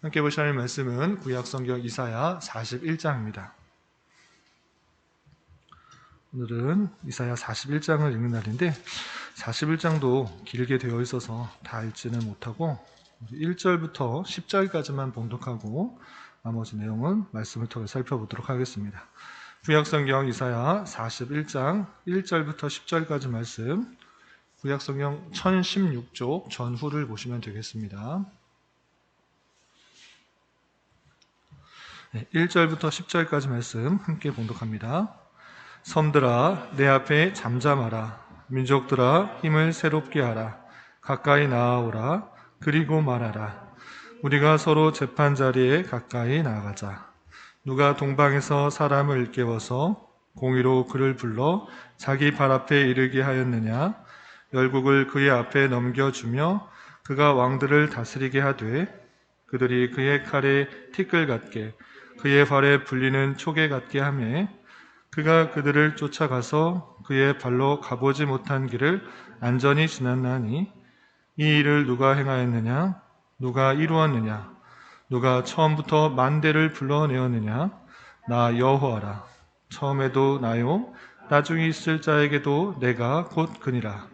함께 보실 하나님의 말씀은 구약성경 이사야 41장입니다. 오늘은 이사야 41장을 읽는 날인데 41장도 길게 되어 있어서 다 읽지는 못하고 1절부터 10절까지만 봉독하고 나머지 내용은 말씀을 통해 살펴보도록 하겠습니다. 구약성경 이사야 41장 1절부터 10절까지 말씀, 구약성경 1016쪽 전후를 보시면 되겠습니다. 1절부터 10절까지 말씀 함께 봉독합니다. 섬들아 내 앞에 잠잠하라. 민족들아 힘을 새롭게 하라. 가까이 나아오라. 그리고 말하라. 우리가 서로 재판자리에 가까이 나아가자. 누가 동방에서 사람을 깨워서 공의로 그를 불러 자기 발 앞에 이르게 하였느냐. 열국을 그의 앞에 넘겨주며 그가 왕들을 다스리게 하되 그들이 그의 칼에 티끌 같게 그의 발에 불리는 초계 같게 하매 그가 그들을 쫓아가서 그의 발로 가보지 못한 길을 안전히 지났나니 이 일을 누가 행하였느냐? 누가 이루었느냐? 누가 처음부터 만대를 불러내었느냐? 나 여호와라. 처음에도 나요, 나중에 있을 자에게도 내가 곧 그니라.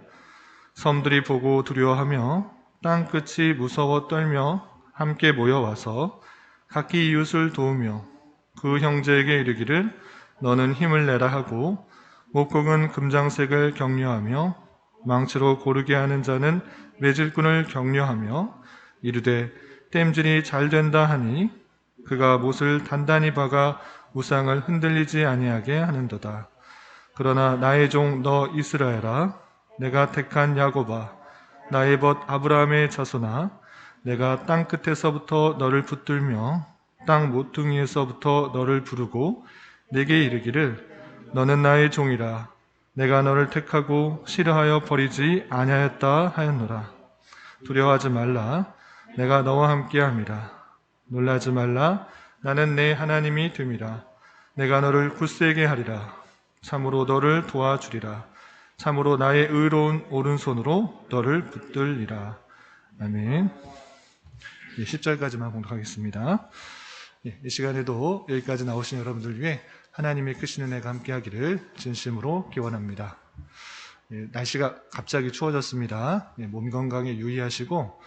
섬들이 보고 두려워하며 땅끝이 무서워 떨며 함께 모여와서 각기 이웃을 도우며 그 형제에게 이르기를 너는 힘을 내라 하고 목국은 금장색을 격려하며 망치로 고르게 하는 자는 매질꾼을 격려하며 이르되 땜질이 잘 된다 하니 그가 못을 단단히 박아 우상을 흔들리지 아니하게 하는도다. 그러나 나의 종 너 이스라엘아, 내가 택한 야곱아, 나의 벗 아브라함의 자손아, 내가 땅 끝에서부터 너를 붙들며 땅 모퉁이에서부터 너를 부르고 내게 이르기를 너는 나의 종이라. 내가 너를 택하고 싫어하여 버리지 아니하였다 하였노라. 두려워하지 말라. 내가 너와 함께함이라. 놀라지 말라. 나는 내 하나님이 됨이라. 내가 너를 굳세게 하리라. 참으로 너를 도와주리라. 참으로 나의 의로운 오른손으로 너를 붙들리라. 아멘. 10절까지만 봉독하겠습니다. 이 시간에도 여기까지 나오신 여러분들 위해 하나님의 크신 은혜가 함께하기를 진심으로 기원합니다. 날씨가 갑자기 추워졌습니다. 몸 건강에 유의하시고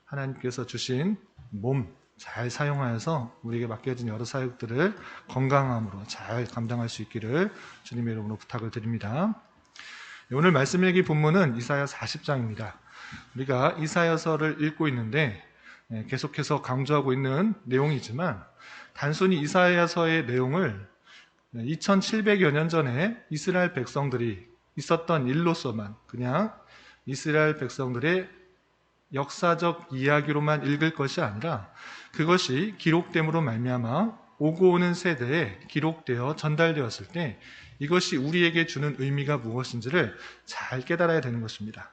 하나님께서 주신 몸 잘 사용하여서 우리에게 맡겨진 여러 사역들을 건강함으로 잘 감당할 수 있기를 주님의 이름으로 부탁을 드립니다. 오늘 말씀 읽기 본문은 이사야 40장입니다. 우리가 이사야서를 읽고 있는데 계속해서 강조하고 있는 내용이지만 단순히 이사야서의 내용을 2700여 년 전에 이스라엘 백성들이 있었던 일로서만 그냥 이스라엘 백성들의 역사적 이야기로만 읽을 것이 아니라 그것이 기록됨으로 말미암아 오고 오는 세대에 기록되어 전달되었을 때 이것이 우리에게 주는 의미가 무엇인지를 잘 깨달아야 되는 것입니다.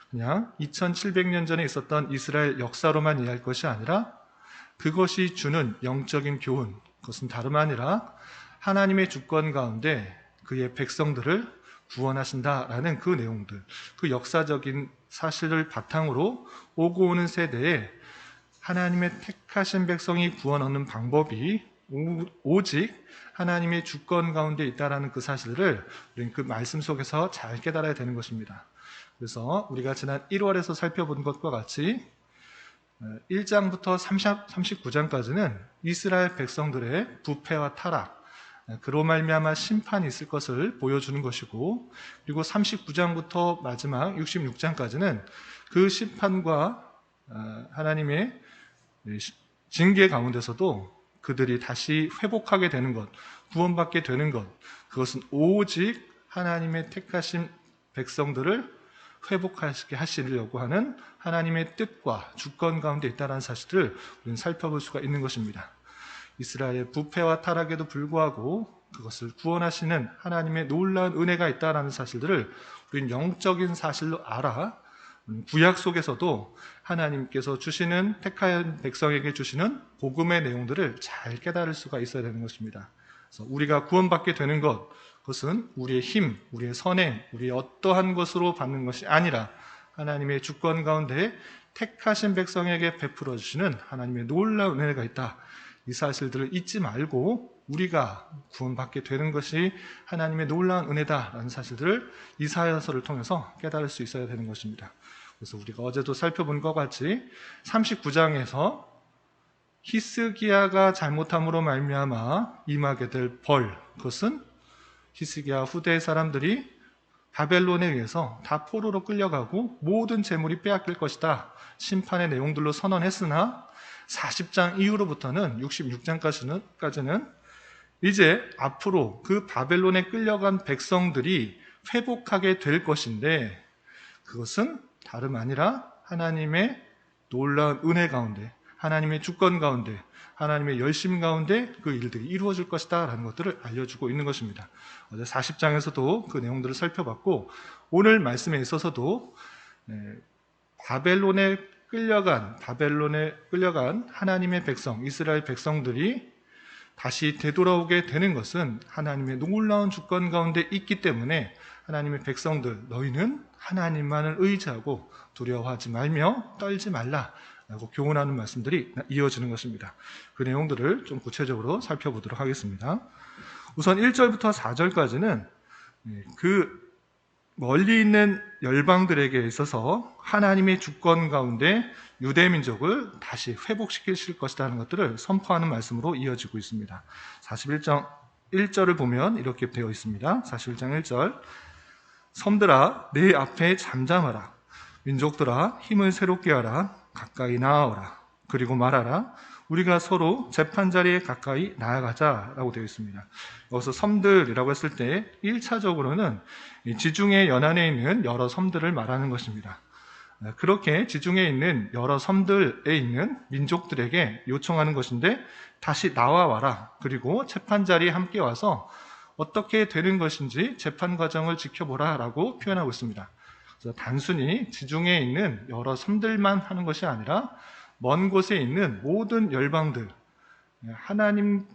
그냥 2700년 전에 있었던 이스라엘 역사로만 이해할 것이 아니라 그것이 주는 영적인 교훈, 그것은 다름 아니라 하나님의 주권 가운데 그의 백성들을 구원하신다라는 그 내용들, 그 역사적인 사실을 바탕으로 오고 오는 세대에 하나님의 택하신 백성이 구원 얻는 방법이 오직 하나님의 주권 가운데 있다라는 그 사실을 우리는 그 말씀 속에서 잘 깨달아야 되는 것입니다. 그래서 우리가 지난 1월에서 살펴본 것과 같이 1장부터 39장까지는 이스라엘 백성들의 부패와 타락, 그로 말미암아 심판이 있을 것을 보여주는 것이고, 그리고 39장부터 마지막 66장까지는 그 심판과 하나님의 징계 가운데서도 그들이 다시 회복하게 되는 것, 구원받게 되는 것, 그것은 오직 하나님의 택하신 백성들을 회복하시게 하시려고 하는 하나님의 뜻과 주권 가운데 있다는 사실을 우리는 살펴볼 수가 있는 것입니다. 이스라엘의 부패와 타락에도 불구하고 그것을 구원하시는 하나님의 놀라운 은혜가 있다는 사실들을 우리는 영적인 사실로 알아 구약 속에서도 하나님께서 주시는 택한 백성에게 주시는 복음의 내용들을 잘 깨달을 수가 있어야 되는 것입니다. 그래서 우리가 구원받게 되는 것, 그것은 우리의 힘, 우리의 선행, 우리의 어떠한 것으로 받는 것이 아니라 하나님의 주권 가운데 택하신 백성에게 베풀어 주시는 하나님의 놀라운 은혜가 있다. 이 사실들을 잊지 말고 우리가 구원받게 되는 것이 하나님의 놀라운 은혜다라는 사실들을 이사야서를 통해서 깨달을 수 있어야 되는 것입니다. 그래서 우리가 어제도 살펴본 것 같이 39장에서 히스기야가 잘못함으로 말미암아 임하게 될 벌, 그것은 히스기야 후대의 사람들이 바벨론에 의해서 다 포로로 끌려가고 모든 재물이 빼앗길 것이다. 심판의 내용들로 선언했으나 40장 이후로부터는 66장까지는 이제 앞으로 그 바벨론에 끌려간 백성들이 회복하게 될 것인데 그것은 다름 아니라 하나님의 놀라운 은혜 가운데, 하나님의 주권 가운데, 하나님의 열심 가운데 그 일들이 이루어질 것이다 라는 것들을 알려주고 있는 것입니다. 어제 40장에서도 그 내용들을 살펴봤고 오늘 말씀에 있어서도 바벨론에 끌려간 하나님의 백성, 이스라엘 백성들이 다시 되돌아오게 되는 것은 하나님의 놀라운 주권 가운데 있기 때문에 하나님의 백성들, 너희는 하나님만을 의지하고 두려워하지 말며 떨지 말라 라고 교훈하는 말씀들이 이어지는 것입니다. 그 내용들을 좀 구체적으로 살펴보도록 하겠습니다. 우선 1절부터 4절까지는 그 멀리 있는 열방들에게 있어서 하나님의 주권 가운데 유대민족을 다시 회복시키실 것이라는 것들을 선포하는 말씀으로 이어지고 있습니다. 41장 1절을 보면 이렇게 되어 있습니다. 41장 1절 섬들아 내 앞에 잠잠하라. 민족들아 힘을 새롭게 하라. 가까이 나아오라. 그리고 말하라. 우리가 서로 재판자리에 가까이 나아가자라고 되어 있습니다. 여기서 섬들이라고 했을 때 1차적으로는 지중해 연안에 있는 여러 섬들을 말하는 것입니다. 그렇게 지중해에 있는 여러 섬들에 있는 민족들에게 요청하는 것인데 다시 나와와라. 그리고 재판자리에 함께 와서 어떻게 되는 것인지 재판 과정을 지켜보라 라고 표현하고 있습니다. 그래서 단순히 지중해에 있는 여러 섬들만 하는 것이 아니라 먼 곳에 있는 모든 열방들, 하나님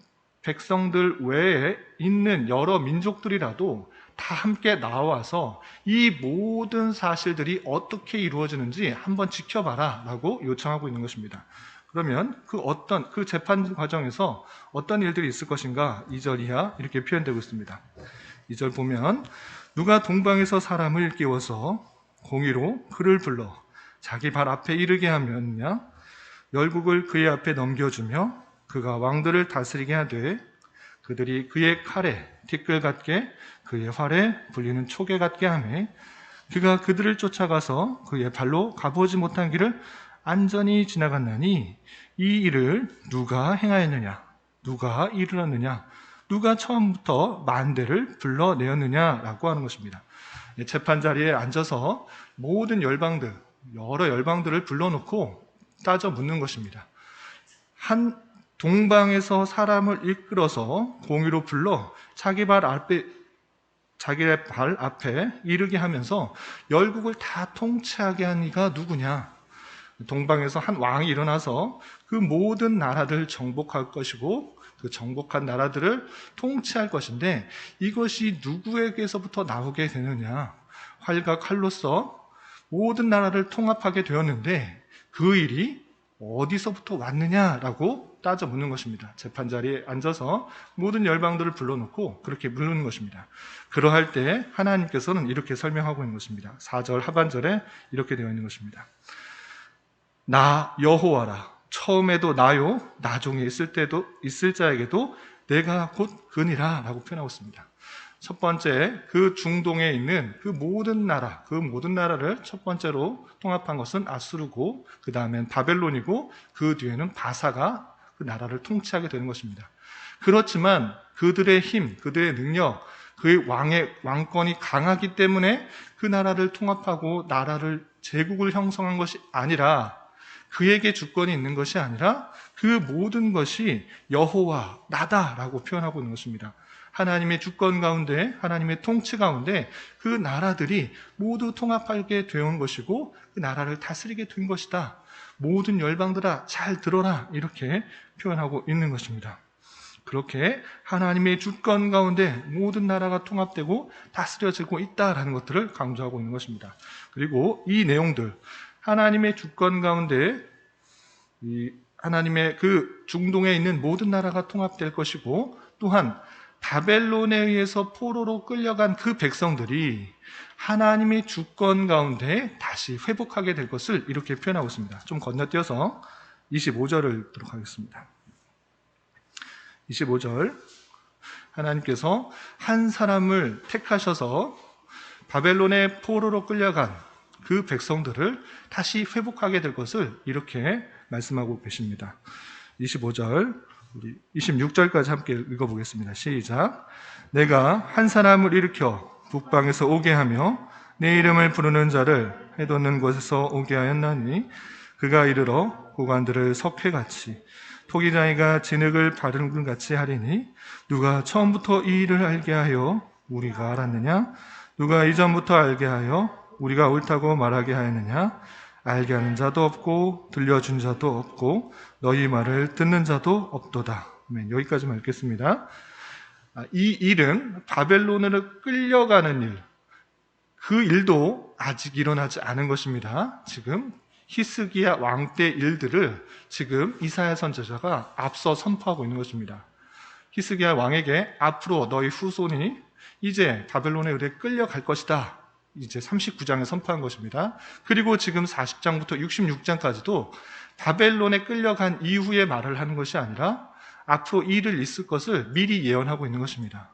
백성들 외에 있는 여러 민족들이라도 다 함께 나와서 이 모든 사실들이 어떻게 이루어지는지 한번 지켜봐라 라고 요청하고 있는 것입니다. 그러면 그 재판 과정에서 어떤 일들이 있을 것인가 2절 이하 이렇게 표현되고 있습니다. 2절 보면 누가 동방에서 사람을 깨워서 공의로 그를 불러 자기 발 앞에 이르게 하면야 열국을 그의 앞에 넘겨주며 그가 왕들을 다스리게 하되 그들이 그의 칼에 티끌 같게 그의 활에 불리는 촉에 같게 하매 그가 그들을 쫓아가서 그의 발로 가보지 못한 길을 안전히 지나갔나니 이 일을 누가 행하였느냐 누가 이르렀느냐 누가 처음부터 만대를 불러내었느냐라고 하는 것입니다. 재판 자리에 앉아서 모든 열방들 여러 열방들을 불러놓고 따져 묻는 것입니다. 한 동방에서 사람을 이끌어서 공의로 불러 자기 발 앞에 이르게 하면서 열국을 다 통치하게 한 이가 누구냐? 동방에서 한 왕이 일어나서 그 모든 나라들을 정복할 것이고 그 정복한 나라들을 통치할 것인데 이것이 누구에게서부터 나오게 되느냐? 활과 칼로서 모든 나라를 통합하게 되었는데 그 일이 어디서부터 왔느냐라고 따져 묻는 것입니다. 재판 자리에 앉아서 모든 열방들을 불러놓고 그렇게 묻는 것입니다. 그러할 때 하나님께서는 이렇게 설명하고 있는 것입니다. 4절 하반절에 이렇게 되어 있는 것입니다. 나 여호와라. 처음에도 나요, 나중에 있을 자에게도 내가 곧 그니라 라고 표현하고 있습니다. 첫 번째, 그 중동에 있는 그 모든 나라를 첫 번째로 통합한 것은 아수르고, 그 다음엔 바벨론이고, 그 뒤에는 바사가 그 나라를 통치하게 되는 것입니다. 그렇지만 그들의 힘, 그들의 능력, 그의 왕권이 강하기 때문에 그 나라를 통합하고 제국을 형성한 것이 아니라 그에게 주권이 있는 것이 아니라 그 모든 것이 여호와 나다라고 표현하고 있는 것입니다. 하나님의 주권 가운데, 하나님의 통치 가운데 그 나라들이 모두 통합하게 되온 것이고 그 나라를 다스리게 된 것이다. 모든 열방들아 잘 들어라 이렇게 표현하고 있는 것입니다. 그렇게 하나님의 주권 가운데 모든 나라가 통합되고 다스려지고 있다라는 것들을 강조하고 있는 것입니다. 그리고 이 내용들, 하나님의 주권 가운데 하나님의 그 중동에 있는 모든 나라가 통합될 것이고, 또한 바벨론에 의해서 포로로 끌려간 그 백성들이 하나님의 주권 가운데 다시 회복하게 될 것을 이렇게 표현하고 있습니다. 좀 건너뛰어서 25절을 읽도록 하겠습니다. 25절, 하나님께서 한 사람을 택하셔서 바벨론의 포로로 끌려간 그 백성들을 다시 회복하게 될 것을 이렇게 말씀하고 계십니다. 25절, 우리 26절까지 함께 읽어보겠습니다. 시작. 내가 한 사람을 일으켜 북방에서 오게 하며 내 이름을 부르는 자를 해돋는 곳에서 오게 하였나니 그가 이르러 고관들을 석회같이 토기장이가 진흙을 바른 것 같이 하리니 누가 처음부터 이 일을 알게 하여 우리가 알았느냐? 누가 이전부터 알게 하여 우리가 옳다고 말하게 하였느냐? 알게 하는 자도 없고 들려준 자도 없고 너희 말을 듣는 자도 없도다. 여기까지만 읽겠습니다. 이 일은 바벨론으로 끌려가는 일, 그 일도 아직 일어나지 않은 것입니다. 지금 히스기야 왕 때 일들을 지금 이사야 선지자가 앞서 선포하고 있는 것입니다. 히스기야 왕에게 앞으로 너희 후손이 이제 바벨론에 의해 끌려갈 것이다, 이제 39장에 선포한 것입니다. 그리고 지금 40장부터 66장까지도 바벨론에 끌려간 이후에 말을 하는 것이 아니라 앞으로 이 일을 있을 것을 미리 예언하고 있는 것입니다.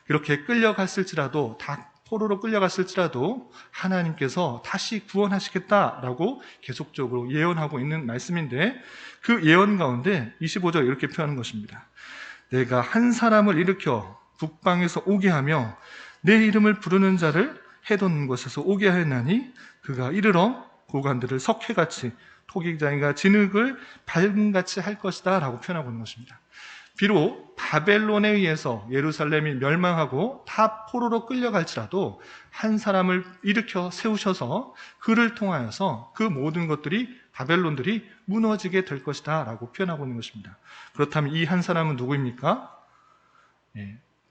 그렇게 끌려갔을지라도, 다 포로로 끌려갔을지라도 하나님께서 다시 구원하시겠다라고 계속적으로 예언하고 있는 말씀인데, 그 예언 가운데 25절 이렇게 표현하는 것입니다. 내가 한 사람을 일으켜 북방에서 오게 하며 내 이름을 부르는 자를 해돋는 곳에서 오게 하였나니 그가 이르러 고관들을 석회같이 토기장이가 진흙을 발금같이 할 것이다 라고 표현하고 있는 것입니다. 비록 바벨론에 의해서 예루살렘이 멸망하고 다 포로로 끌려갈지라도 한 사람을 일으켜 세우셔서 그를 통하여서 그 모든 것들이, 바벨론들이 무너지게 될 것이다 라고 표현하고 있는 것입니다. 그렇다면 이 한 사람은 누구입니까?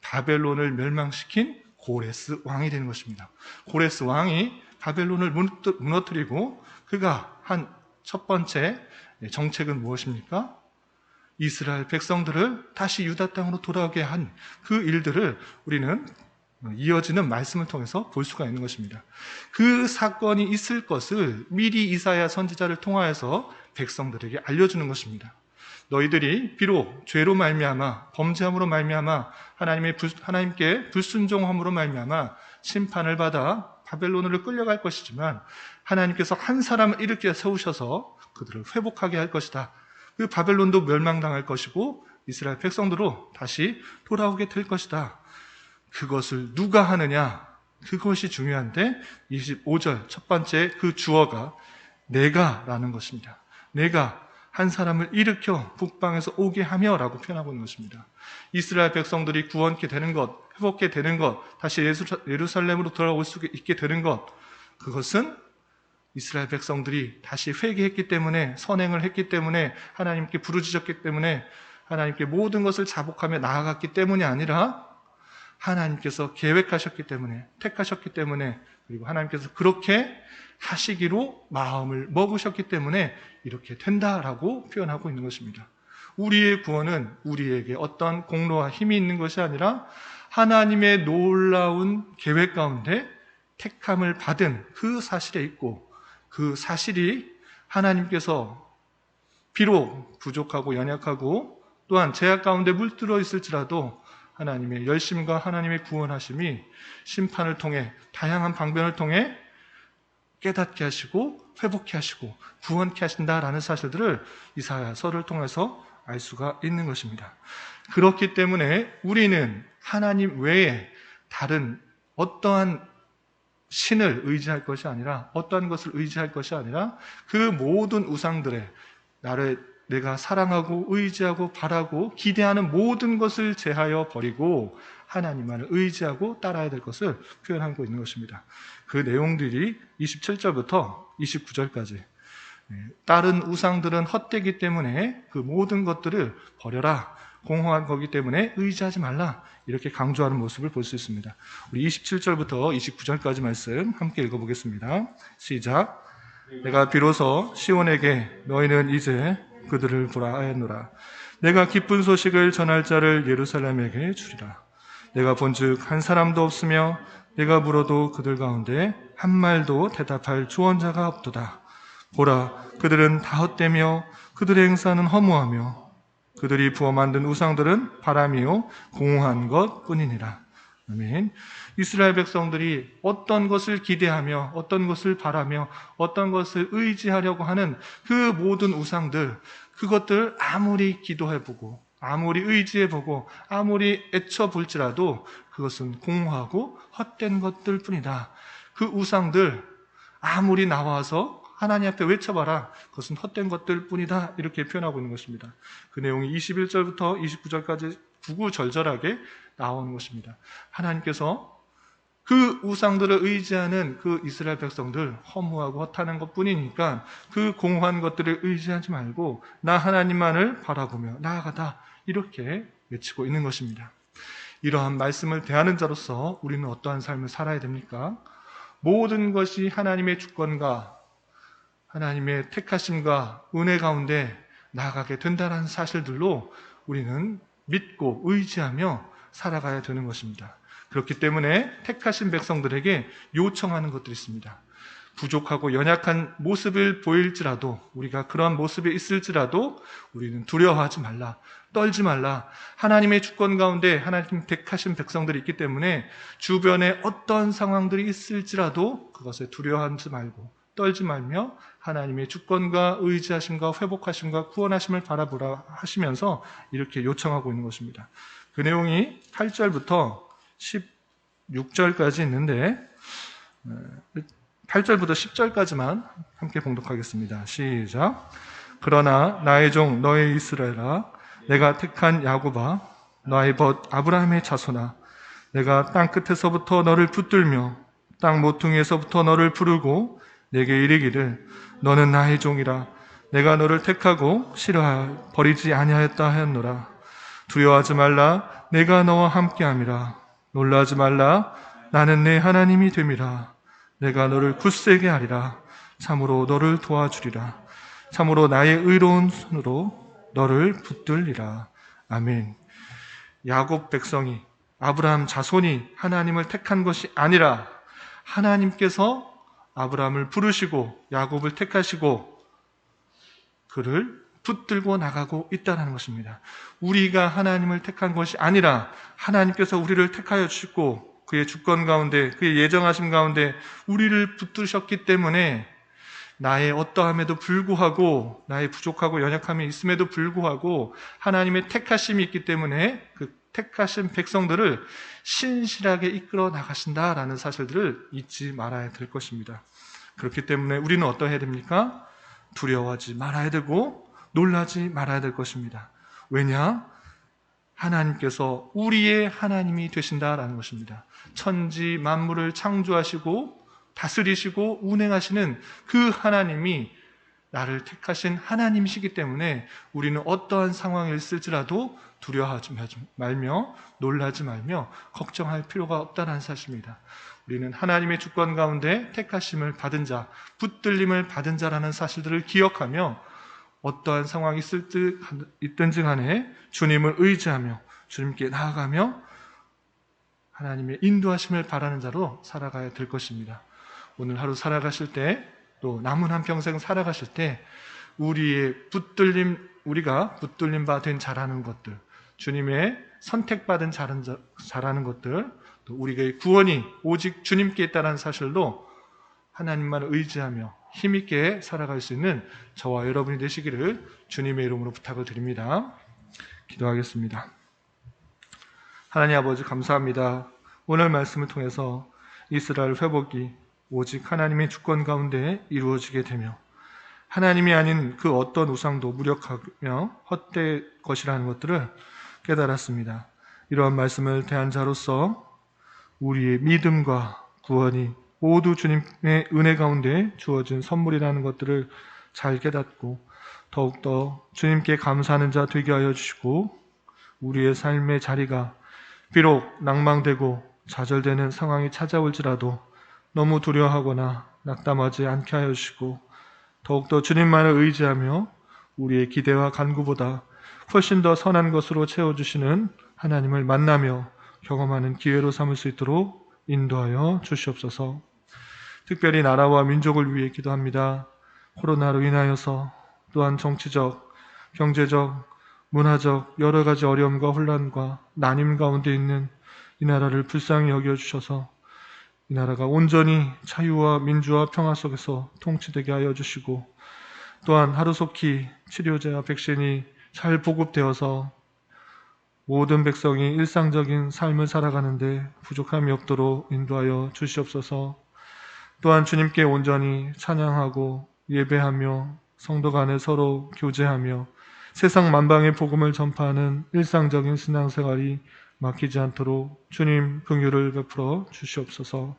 바벨론을 멸망시킨 고레스 왕이 되는 것입니다. 고레스 왕이 바벨론을 무너뜨리고 그가 한 첫 번째 정책은 무엇입니까? 이스라엘 백성들을 다시 유다 땅으로 돌아오게 한 그 일들을 우리는 이어지는 말씀을 통해서 볼 수가 있는 것입니다. 그 사건이 있을 것을 미리 이사야 선지자를 통하여서 백성들에게 알려주는 것입니다. 너희들이 비록 죄로 말미암아, 범죄함으로 말미암아, 하나님께 불순종함으로 말미암아 심판을 받아 바벨론으로 끌려갈 것이지만 하나님께서 한 사람을 일으켜 세우셔서 그들을 회복하게 할 것이다. 그 바벨론도 멸망당할 것이고 이스라엘 백성들로 다시 돌아오게 될 것이다. 그것을 누가 하느냐? 그것이 중요한데 25절 첫 번째 그 주어가 내가라는 것입니다. 내가 한 사람을 일으켜 북방에서 오게 하며 라고 표현하고 있는 것입니다. 이스라엘 백성들이 구원케 되는 것, 회복케 되는 것, 다시 예루살렘으로 돌아올 수 있게 되는 것, 그것은 이스라엘 백성들이 다시 회개했기 때문에, 선행을 했기 때문에, 하나님께 부르짖었기 때문에, 하나님께 모든 것을 자복하며 나아갔기 때문이 아니라 하나님께서 계획하셨기 때문에, 택하셨기 때문에, 그리고 하나님께서 그렇게 하시기로 마음을 먹으셨기 때문에 이렇게 된다라고 표현하고 있는 것입니다. 우리의 구원은 우리에게 어떤 공로와 힘이 있는 것이 아니라 하나님의 놀라운 계획 가운데 택함을 받은 그 사실에 있고, 그 사실이 하나님께서 비록 부족하고 연약하고 또한 죄악 가운데 물들어 있을지라도 하나님의 열심과 하나님의 구원하심이 심판을 통해, 다양한 방변을 통해 깨닫게 하시고 회복케 하시고 구원케 하신다라는 사실들을 이사야서를 통해서 알 수가 있는 것입니다. 그렇기 때문에 우리는 하나님 외에 다른 어떠한 신을 의지할 것이 아니라, 어떠한 것을 의지할 것이 아니라 그 모든 우상들의, 내가 사랑하고 의지하고 바라고 기대하는 모든 것을 제하여 버리고 하나님만을 의지하고 따라야 될 것을 표현하고 있는 것입니다. 그 내용들이 27절부터 29절까지, 다른 우상들은 헛되기 때문에 그 모든 것들을 버려라, 공허한 거기 때문에 의지하지 말라, 이렇게 강조하는 모습을 볼 수 있습니다. 우리 27절부터 29절까지 말씀 함께 읽어보겠습니다. 시작. 내가 비로소 시온에게 너희는 이제 그들을 보라 하였노라. 내가 기쁜 소식을 전할 자를 예루살렘에게 주리라. 내가 본즉 한 사람도 없으며 내가 물어도 그들 가운데 한 말도 대답할 조언자가 없도다. 보라, 그들은 다 헛되며 그들의 행사는 허무하며 그들이 부어 만든 우상들은 바람이요 공허한 것뿐이니라. 아멘. 이스라엘 백성들이 어떤 것을 기대하며 어떤 것을 바라며 어떤 것을 의지하려고 하는 그 모든 우상들, 그것들 아무리 기도해보고 아무리 의지해보고 아무리 애쳐볼지라도 그것은 공허하고 헛된 것들 뿐이다. 그 우상들 아무리 나와서 하나님 앞에 외쳐봐라. 그것은 헛된 것들 뿐이다. 이렇게 표현하고 있는 것입니다. 그 내용이 21절부터 29절까지 구구절절하게 나오는 것입니다. 하나님께서 그 우상들을 의지하는 그 이스라엘 백성들 허무하고 헛하는 것뿐이니까 그 공허한 것들을 의지하지 말고 나 하나님만을 바라보며 나아가다. 이렇게 외치고 있는 것입니다. 이러한 말씀을 대하는 자로서 우리는 어떠한 삶을 살아야 됩니까? 모든 것이 하나님의 주권과 하나님의 택하심과 은혜 가운데 나아가게 된다는 사실들로 우리는 믿고 의지하며 살아가야 되는 것입니다. 그렇기 때문에 택하신 백성들에게 요청하는 것들이 있습니다. 부족하고 연약한 모습을 보일지라도, 우리가 그런 모습에 있을지라도 우리는 두려워하지 말라, 떨지 말라. 하나님의 주권 가운데 하나님 택하신 백성들이 있기 때문에 주변에 어떤 상황들이 있을지라도 그것에 두려워하지 말고 떨지 말며 하나님의 주권과 의지하심과 회복하심과 구원하심을 바라보라 하시면서 이렇게 요청하고 있는 것입니다. 그 내용이 8절부터 16절까지 있는데 8절부터 10절까지만 함께 봉독하겠습니다. 시작. 그러나 나의 종 너의 이스라엘아, 내가 택한 야곱아, 나의 벗 아브라함의 자손아, 내가 땅 끝에서부터 너를 붙들며 땅 모퉁이에서부터 너를 부르고 내게 이르기를 너는 나의 종이라. 내가 너를 택하고 싫어하여 버리지 아니하였다 하였노라. 두려워하지 말라. 내가 너와 함께함이라. 놀라지 말라. 나는 내 하나님이 됨이라. 내가 너를 굳세게 하리라. 참으로 너를 도와주리라. 참으로 나의 의로운 손으로 너를 붙들리라. 아멘. 야곱 백성이, 아브라함 자손이 하나님을 택한 것이 아니라 하나님께서 아브라함을 부르시고 야곱을 택하시고 그를 붙들고 나가고 있다는 것입니다. 우리가 하나님을 택한 것이 아니라 하나님께서 우리를 택하여 주시고 그의 주권 가운데, 그의 예정하심 가운데 우리를 붙드셨기 때문에 나의 어떠함에도 불구하고, 나의 부족하고 연약함이 있음에도 불구하고 하나님의 택하심이 있기 때문에 그 택하신 백성들을 신실하게 이끌어 나가신다라는 사실들을 잊지 말아야 될 것입니다. 그렇기 때문에 우리는 어떠해야 됩니까? 두려워하지 말아야 되고 놀라지 말아야 될 것입니다. 왜냐? 하나님께서 우리의 하나님이 되신다라는 것입니다. 천지 만물을 창조하시고 다스리시고 운행하시는 그 하나님이 나를 택하신 하나님이시기 때문에 우리는 어떠한 상황이 있을지라도 두려워하지 말며 놀라지 말며 걱정할 필요가 없다는 사실입니다. 우리는 하나님의 주권 가운데 택하심을 받은 자, 붙들림을 받은 자라는 사실들을 기억하며 어떠한 상황이 있든지 간에 주님을 의지하며 주님께 나아가며 하나님의 인도하심을 바라는 자로 살아가야 될 것입니다. 오늘 하루 살아가실 때, 또 남은 한평생 살아가실 때 우리가 붙들림 받은 자라는 것들, 주님의 선택받은 자라는 것들, 또 우리의 구원이 오직 주님께 있다는 사실로 하나님만 의지하며 힘있게 살아갈 수 있는 저와 여러분이 되시기를 주님의 이름으로 부탁을 드립니다. 기도하겠습니다. 하나님 아버지 감사합니다. 오늘 말씀을 통해서 이스라엘 회복이 오직 하나님의 주권 가운데 이루어지게 되며 하나님이 아닌 그 어떤 우상도 무력하며 헛될 것이라는 것들을 깨달았습니다. 이러한 말씀을 대한 자로서 우리의 믿음과 구원이 모두 주님의 은혜 가운데 주어진 선물이라는 것들을 잘 깨닫고 더욱더 주님께 감사하는 자 되게 하여 주시고 우리의 삶의 자리가 비록 낭망되고 좌절되는 상황이 찾아올지라도 너무 두려워하거나 낙담하지 않게 하여 주시고 더욱더 주님만을 의지하며 우리의 기대와 간구보다 훨씬 더 선한 것으로 채워주시는 하나님을 만나며 경험하는 기회로 삼을 수 있도록 인도하여 주시옵소서. 특별히 나라와 민족을 위해 기도합니다. 코로나로 인하여서 또한 정치적, 경제적, 문화적 여러 가지 어려움과 혼란과 난임 가운데 있는 이 나라를 불쌍히 여겨주셔서 이 나라가 온전히 자유와 민주와 평화 속에서 통치되게 하여 주시고, 또한 하루속히 치료제와 백신이 잘 보급되어서 모든 백성이 일상적인 삶을 살아가는데 부족함이 없도록 인도하여 주시옵소서. 또한 주님께 온전히 찬양하고 예배하며 성도 간에 서로 교제하며 세상 만방의 복음을 전파하는 일상적인 신앙생활이 막히지 않도록 주님 긍휼을 베풀어 주시옵소서.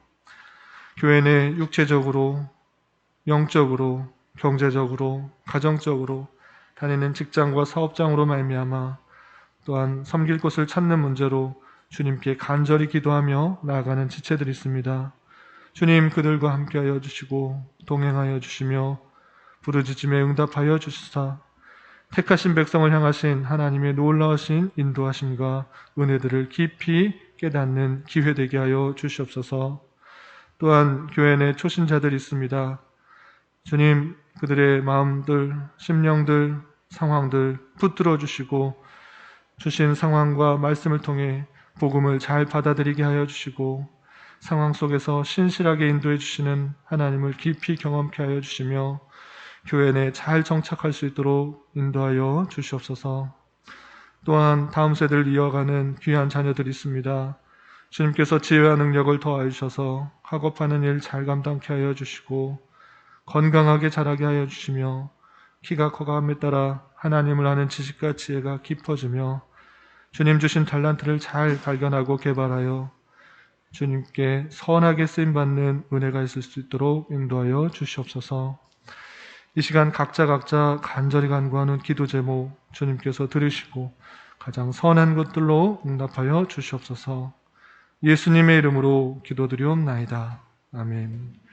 교회 내 육체적으로, 영적으로, 경제적으로, 가정적으로 다니는 직장과 사업장으로 말미암아 또한 섬길 곳을 찾는 문제로 주님께 간절히 기도하며 나아가는 지체들이 있습니다. 주님 그들과 함께하여 주시고 동행하여 주시며 부르짖음에 응답하여 주시사 택하신 백성을 향하신 하나님의 놀라우신 인도하심과 은혜들을 깊이 깨닫는 기회 되게 하여 주시옵소서. 또한 교회 내 초신자들이 있습니다. 주님 그들의 마음들, 심령들, 상황들 붙들어 주시고 주신 상황과 말씀을 통해 복음을 잘 받아들이게 하여 주시고 상황 속에서 신실하게 인도해 주시는 하나님을 깊이 경험케 하여 주시며 교회 내 잘 정착할 수 있도록 인도하여 주시옵소서. 또한 다음 세대를 이어가는 귀한 자녀들이 있습니다. 주님께서 지혜와 능력을 더하여 주셔서 학업하는 일 잘 감당케 하여 주시고 건강하게 자라게 하여 주시며 키가 커감에 따라 하나님을 아는 지식과 지혜가 깊어지며 주님 주신 달란트를 잘 발견하고 개발하여 주님께 선하게 쓰임받는 은혜가 있을 수 있도록 인도하여 주시옵소서. 이 시간 각자 간절히 간구하는 기도 제목 주님께서 들으시고 가장 선한 것들로 응답하여 주시옵소서. 예수님의 이름으로 기도드리옵나이다. 아멘.